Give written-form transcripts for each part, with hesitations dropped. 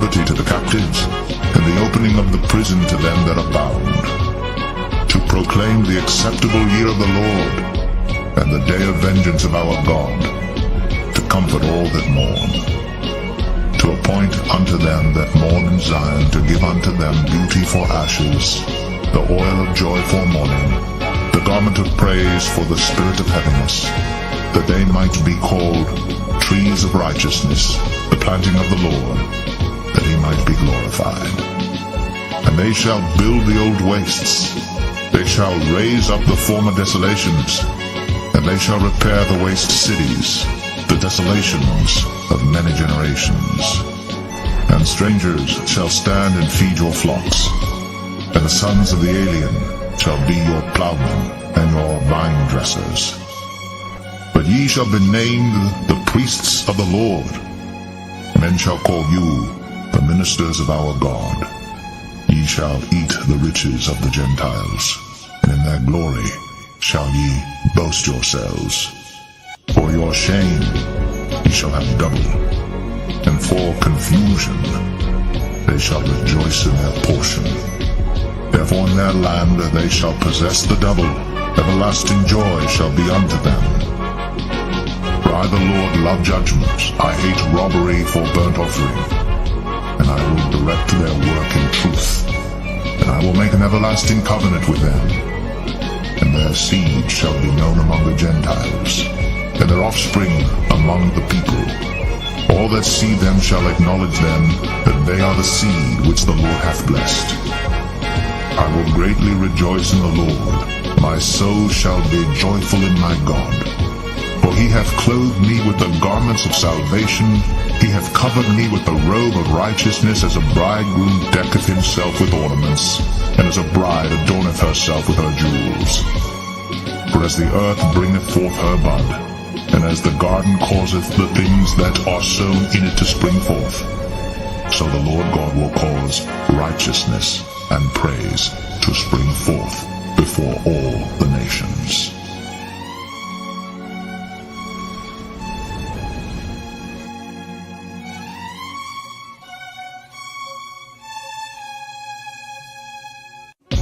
liberty to the captives, and the opening of the prison to them that are bound, to proclaim the acceptable year of the Lord, and the day of vengeance of our God, to comfort all that mourn, to appoint unto them that mourn in Zion, to give unto them beauty for ashes, the oil of joy for mourning, the garment of praise for the spirit of heaviness, that they might be called trees of righteousness, the planting of the Lord, that he might be glorified. And they shall build the old wastes, they shall raise up the former desolations, and they shall repair the waste cities, the desolations of many generations. And strangers shall stand and feed your flocks, and the sons of the alien shall be your plowmen and your vine dressers. But ye shall be named the priests of the Lord. Men shall call you the ministers of our God. Ye shall eat the riches of the Gentiles, and in their glory shall ye boast yourselves. For your shame ye shall have double, and for confusion they shall rejoice in their portion. Therefore in their land they shall possess the double, everlasting joy shall be unto them. For I the Lord love judgment, I hate robbery for burnt offering, and I will direct their work in truth, and I will make an everlasting covenant with them, and their seed shall be known among the Gentiles, and their offspring among the people. All that see them shall acknowledge them, that they are the seed which the Lord hath blessed. I will greatly rejoice in the Lord, my soul shall be joyful in my God. For he hath clothed me with the garments of salvation, he hath covered me with the robe of righteousness, as a bridegroom decketh himself with ornaments, and as a bride adorneth herself with her jewels. For as the earth bringeth forth her bud, and as the garden causeth the things that are sown in it to spring forth, so the Lord God will cause righteousness and praise to spring forth before all the nations.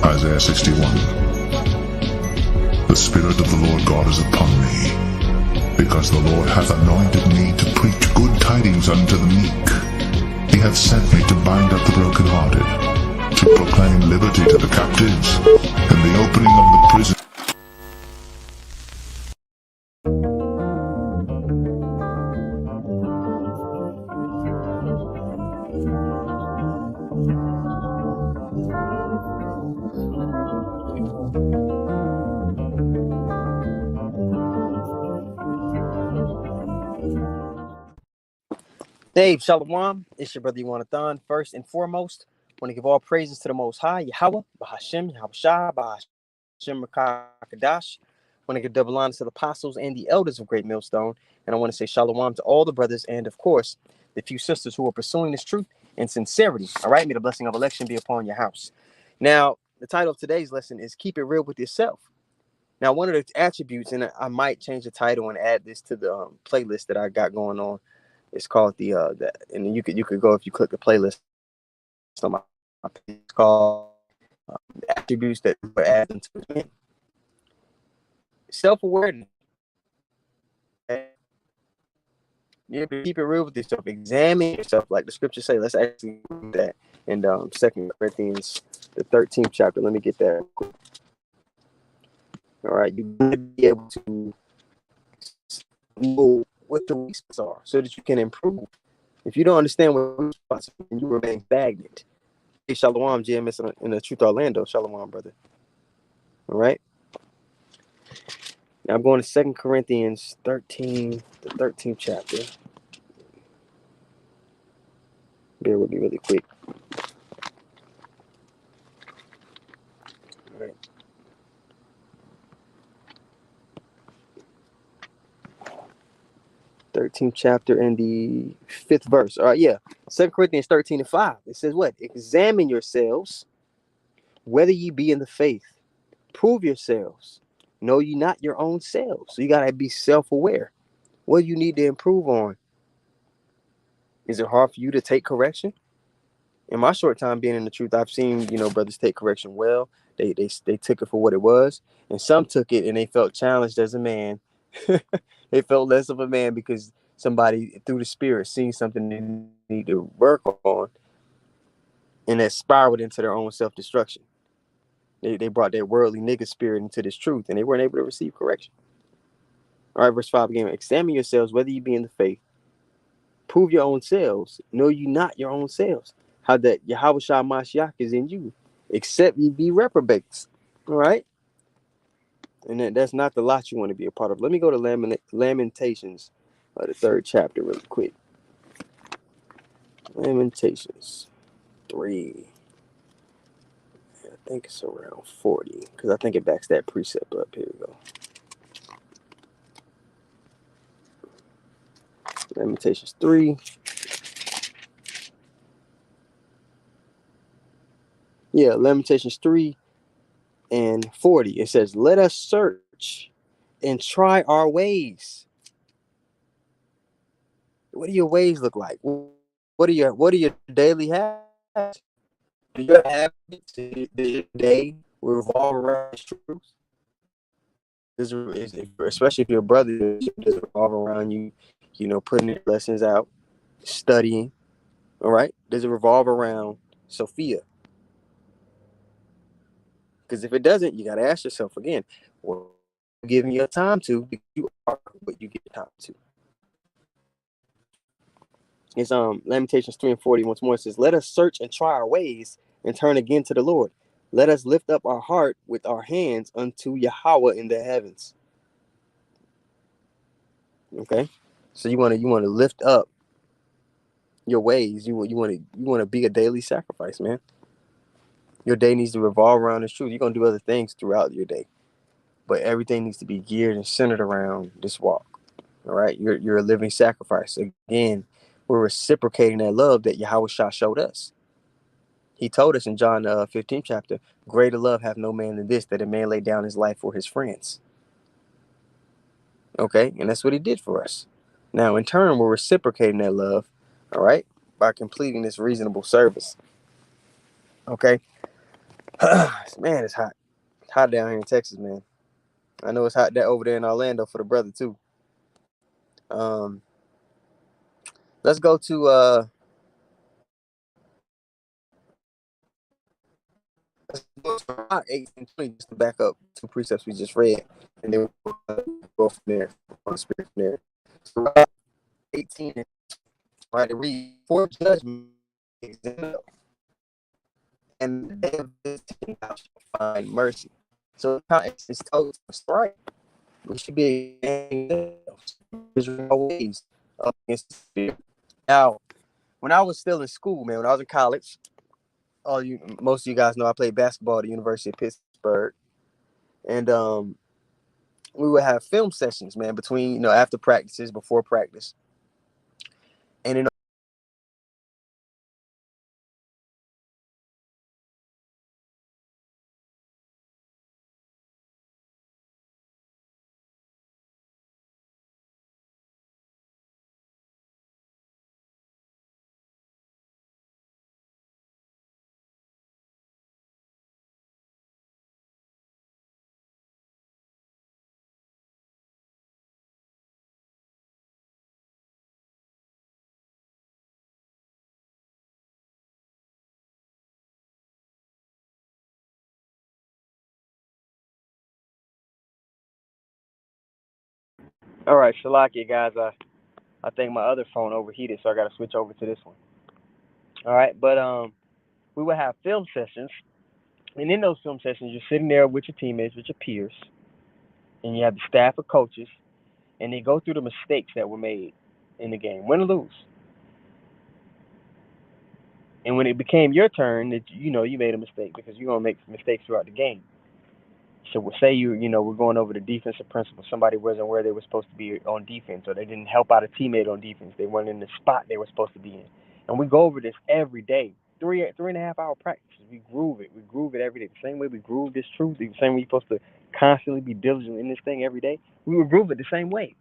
Isaiah 61. The Spirit of the Lord God is upon me, because the Lord hath anointed me to preach good tidings unto the meek. He hath sent me to bind up the brokenhearted, to proclaim liberty to the captives, and the opening of the prison. Dave, Shalom. It's your brother Yuanathon. First and foremost, I want to give all praises to the Most High, Yahweh, Bahashem, Yahushua, Bahashem Rakakadash. I want to give double honor to the apostles and the elders of Great Millstone. And I want to say Shalom to all the brothers and, of course, the few sisters who are pursuing this truth in sincerity. All right? May the blessing of election be upon your house. Now, the title of today's lesson is Keep It Real with Yourself. Now, one of the attributes, and I might change the title and add this to the playlist that I got going on. It's called and then you could go if you click the playlist. So it's called attributes that we're adding to it. Self-awareness. You have to keep it real with yourself. Examine yourself, like the scriptures say. Let's actually do that in 2 Corinthians, the 13th chapter. Let me get that. All right, you need to be able to know what the weak spots are so that you can improve. If you don't understand what the weak spots are, you remain stagnant. Hey, Shalom, GMS in the Truth Orlando. Shalom, brother. All right. Now I'm going to 2 Corinthians 13, the 13th chapter. Bear with me really quick. All right. 13th chapter and the 5th verse. All right, yeah. 2 Corinthians 13 and 5. It says what? Examine yourselves, whether ye be in the faith. Prove yourselves. Know ye not your own selves. So you got to be self-aware. What do you need to improve on? Is it hard for you to take correction? In my short time being in the truth, I've seen, brothers take correction well. They took it for what it was, and some took it and they felt challenged as a man. They felt less of a man because somebody through the spirit seen something they need to work on, and that spiraled into their own self destruction. They brought their worldly nigga spirit into this truth, and they weren't able to receive correction. All right, verse 5 again. Examine yourselves whether you be in the faith. Prove your own selves. Know you not your own selves. How that Yahweh Shah Mashiach is in you, except ye be reprobates. All right? And that's not the lot you want to be a part of. Let me go to Lamentations, the 3rd chapter, really quick. Lamentations 3. I think it's around 40, because I think it backs that precept up. Here we go. Lamentations 3. Yeah, Lamentations 3 and 40. It says, let us search and try our ways. What do your ways look like? What are your daily habits? Do your habits, does your day revolve around truth? Especially if you're a brother, does it revolve around you, putting your lessons out, studying? All right. Does it revolve around Sophia? Because if it doesn't, you got to ask yourself again, what are you giving your time to? You are what you give time to. It's Lamentations 3 and 40 once more. It says, let us search and try our ways and turn again to the Lord. Let us lift up our heart with our hands unto Yahweh in the heavens. Okay, so you want to lift up your ways. You want to be a daily sacrifice, man. Your day needs to revolve around this truth. You're gonna do other things throughout your day, but everything needs to be geared and centered around this walk. All right, you're a living sacrifice. Again, we're reciprocating that love that Yahweh Shah showed us. He told us in John 15th chapter, greater love hath no man than this, that a man lay down his life for his friends. Okay, and that's what he did for us. Now, in turn, we're reciprocating that love, all right, by completing this reasonable service. Okay. Man, it's hot. It's hot down here in Texas, man. I know it's hot over there in Orlando for the brother, too. Let's go to 18:20 just to back up 2 precepts we just read, and then we'll go from there on the spirit from there. So 18, right? It reads, for judgment and the day of visitation thou shalt find mercy. So it's told us, right? We should be ways against the spirit. Now, when I was still in school, man, when I was in college, most of you guys know I played basketball at the University of Pittsburgh, and we would have film sessions, man, between after practices, before practice, and all right, Shalakia guys, I think my other phone overheated, so I got to switch over to this one. All right, but we would have film sessions, and in those film sessions, you're sitting there with your teammates, with your peers, and you have the staff of coaches, and they go through the mistakes that were made in the game, win or lose. And when it became your turn, that you made a mistake, because you're gonna make mistakes throughout the game. So we'll say we're going over the defensive principle. Somebody wasn't where they were supposed to be on defense, or they didn't help out a teammate on defense. They weren't in the spot they were supposed to be in. And we go over this every day. 3.5 hour practices. We groove it. We groove it every day. The same way we groove this truth, the same way you're supposed to constantly be diligent in this thing every day. We would groove it the same way.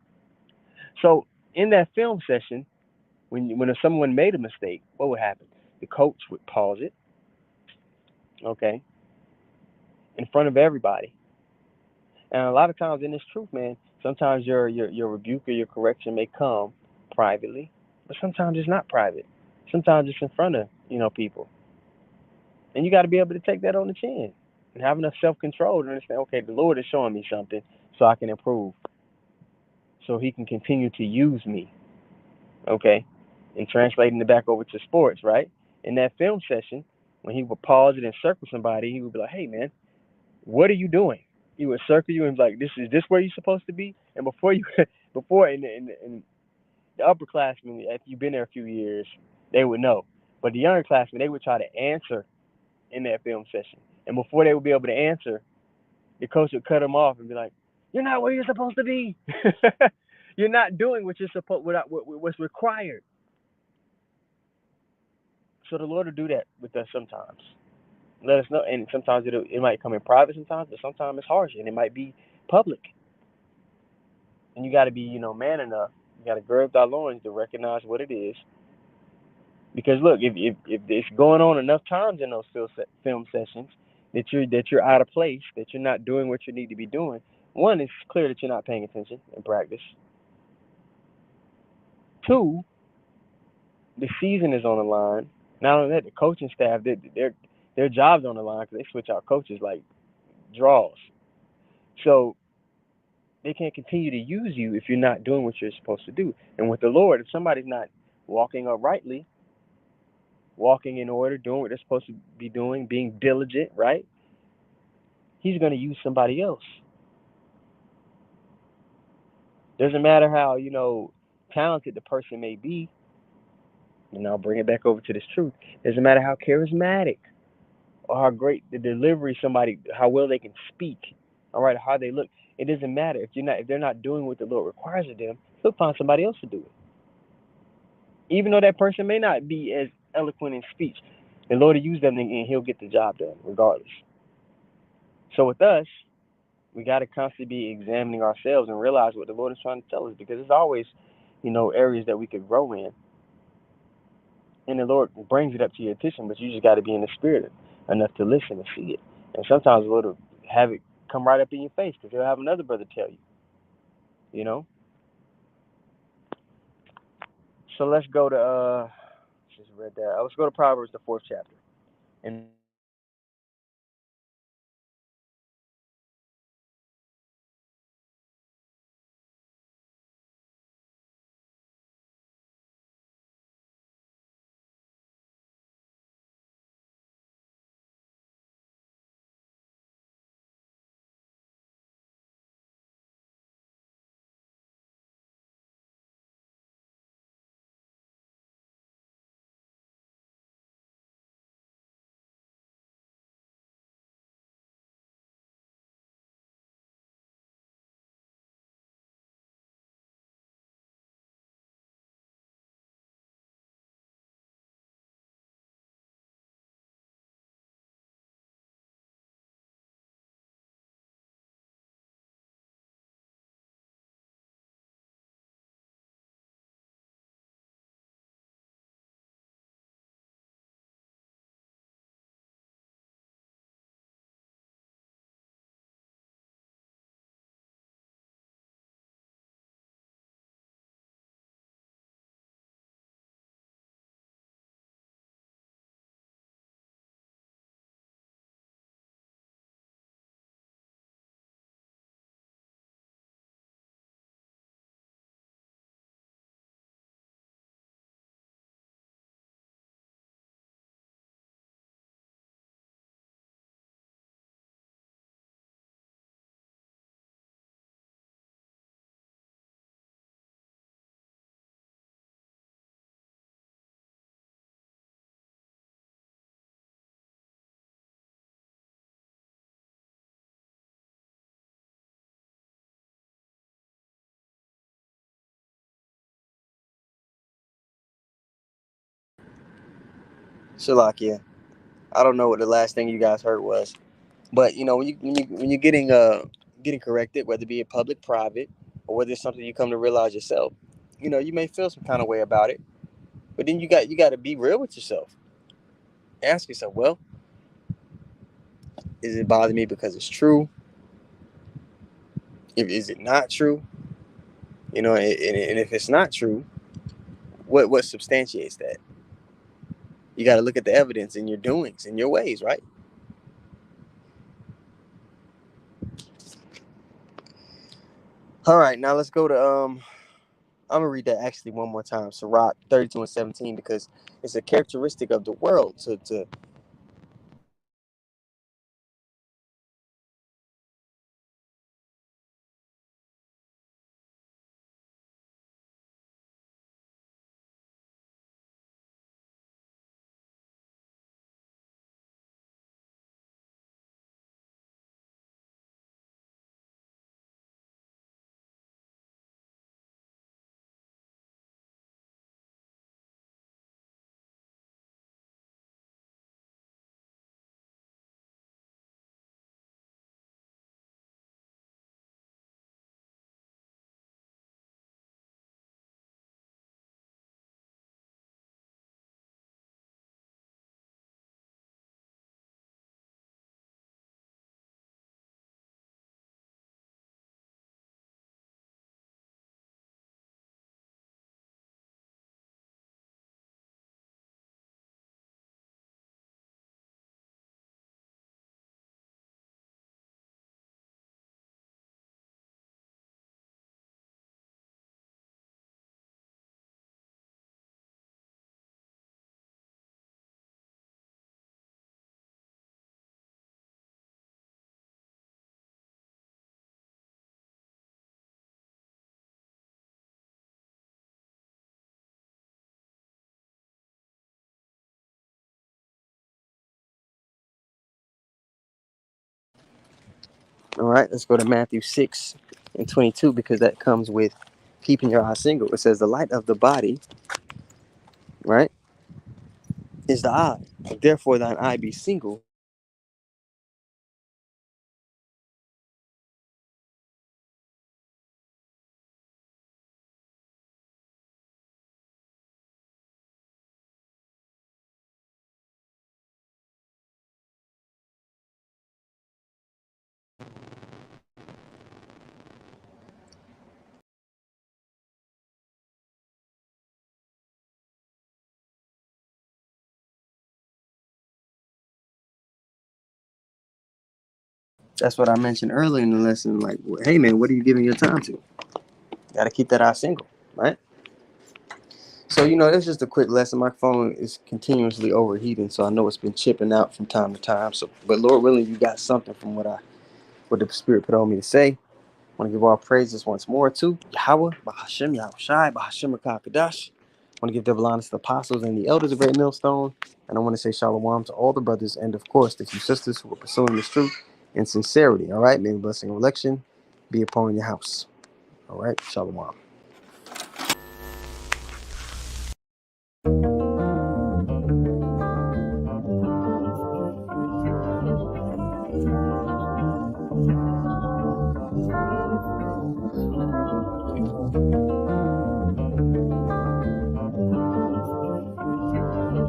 So in that film session, when someone made a mistake, what would happen? the coach would pause it, okay, in front of everybody. And a lot of times in this truth, man, sometimes your rebuke or your correction may come privately, but sometimes it's not private. Sometimes it's in front of, people. And you got to be able to take that on the chin and have enough self control to understand, okay, the Lord is showing me something so I can improve, so He can continue to use me, okay? And translating it back over to sports, right? In that film session, when he would pause it and circle somebody, he would be like, hey, man, what are you doing? He would circle you and be like, this where you're supposed to be? And before you, before in the upperclassmen, if you've been there a few years, they would know. But the younger classmen, they would try to answer in that film session. And before they would be able to answer, the coach would cut them off and be like, you're not where you're supposed to be. You're not doing what you're supposed, what's required. So the Lord will do that with us sometimes. Let us know, and sometimes it might come in private sometimes, but sometimes it's harsh, and it might be public. And you got to be, man enough. You got to gird thy loins to recognize what it is. Because look, if it's going on enough times in those film sessions that you're out of place, that you're not doing what you need to be doing, one, it's clear that you're not paying attention in practice. Two, the season is on the line. Not only that, the coaching staff, their job's on the line because they switch out coaches like draws. So they can't continue to use you if you're not doing what you're supposed to do. And with the Lord, if somebody's not walking uprightly, walking in order, doing what they're supposed to be doing, being diligent, right? He's going to use somebody else. Doesn't matter how, talented the person may be, and I'll bring it back over to this truth. Doesn't matter how charismatic or how great the delivery somebody, how well they can speak, all right, how they look. It doesn't matter if they're not doing what the Lord requires of them. He'll find somebody else to do it. Even though that person may not be as eloquent in speech, the Lord will use them and He'll get the job done regardless. So with us, we got to constantly be examining ourselves and realize what the Lord is trying to tell us, because there's always, areas that we could grow in. And the Lord brings it up to your attention, but you just got to be in the spirit enough to listen and see it. And sometimes the Lord will have it come right up in your face because He'll have another brother tell you, So let's go to, just read that. Let's go to Proverbs, the 4th chapter. And Shalakia, I don't know what the last thing you guys heard was, but when you're getting corrected, whether it be in public, private, or whether it's something you come to realize yourself, you may feel some kind of way about it, but then you got to be real with yourself. Ask yourself, well, is it bothering me because it's true? Is it not true? You know, and if it's not true, what substantiates that? You got to look at the evidence in your doings, in your ways, right? All right, now let's go to I'm gonna read that actually one more time. Sirach 32 and 17, because it's a characteristic of the world to all right, let's go to Matthew 6 and 22, because that comes with keeping your eye single. It says the light of the body, right, is the eye. Therefore thine eye be single. That's what I mentioned earlier in the lesson. Like, hey man, what are you giving your time to? Got to keep that eye single, right? So, it's just a quick lesson. My phone is continuously overheating, so I know it's been chipping out from time to time. So, but Lord willing, you got something from what the Spirit put on me to say. I want to give all praises once more to Yahweh, Bahashem, Yahushai, Bahashem Rakakadash. I want to give double honors to the apostles and the elders of Great Millstone. And I want to say shalom to all the brothers and, of course, the few sisters who are pursuing this truth in sincerity. All right, may the blessing of election be upon your house. All right, shalom.